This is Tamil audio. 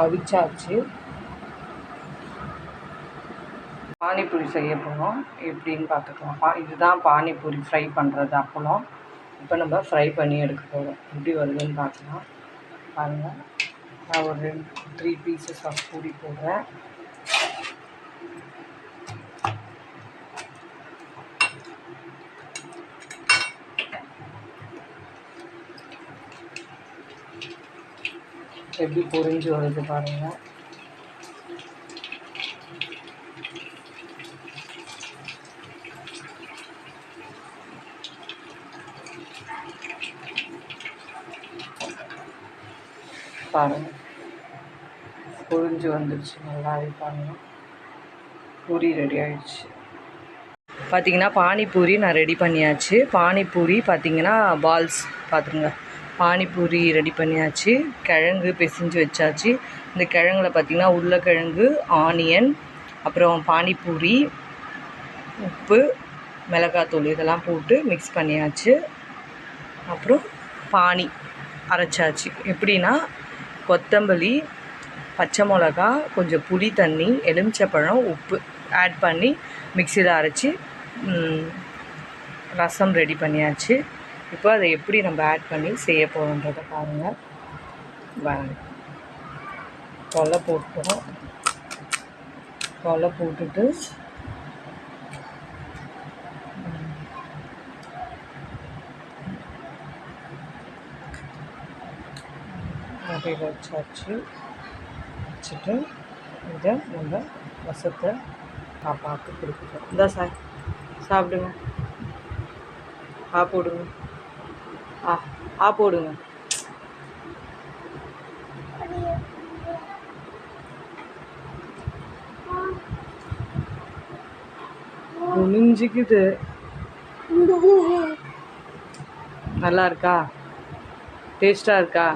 அவிச்சாச்சு. பானிபூரி செய்ய போகிறோம். எப்படின்னு பார்த்துக்கலாம். இதுதான் பானிபூரி ஃப்ரை பண்ணுறது அப்பளம். இப்போ நம்ம ஃப்ரை பண்ணி எடுக்க போகிறோம். எப்படி வருதுன்னு பார்க்கலாம். பாருங்கள், நான் ஒரு 3 பீசஸ் ஆஃப் பூரி போடுறேன். எப்படி பொரிஞ்சு வருது பாருங்கள். பாருங்கள், பொரிஞ்சு வந்துடுச்சு நல்லாவே. பாருங்கள், பூரி ரெடி ஆகிடுச்சு. பார்த்திங்கன்னா பானிபூரி நான் ரெடி பண்ணியாச்சு. பானிபூரி பார்த்திங்கன்னா பால்ஸ் பார்த்துருங்க. பானிபூரி ரெடி பண்ணியாச்சு. கிழங்கு பிசைஞ்சு வச்சாச்சு. இந்த கிழங்குல பார்த்திங்கன்னா உருளைக்கிழங்கு, ஆனியன், அப்புறம் பானிபூரி, உப்பு, மிளகாத்தூள் இதெல்லாம் போட்டு மிக்ஸ் பண்ணியாச்சு. அப்புறம் பானி அரைச்சாச்சு. எப்படின்னா கொத்தமல்லி, பச்சை மிளகா, கொஞ்சம் புளி தண்ணி, எலுமிச்சப்பழம், உப்பு ஆட் பண்ணி மிக்சியில் அரைச்சி ரசம் ரெடி பண்ணியாச்சு. இப்போ அதை எப்படி நம்ம ஆட் பண்ணி செய்ய போகிறோன்றதை பாருங்கள். கொலை போட்டுறோம். கொலை போட்டுட்டு அப்படியே வச்சாச்சு. வச்சுட்டு இதை நம்ம ரசத்தை பாப்பாவுக்கு கொடுக்குறோம். இந்த சாப்பிடுங்க. போடுங்க. போடுங்க. முடிஞ்சுக்குது. நல்லா இருக்கா? டேஸ்ட்டாக இருக்கா?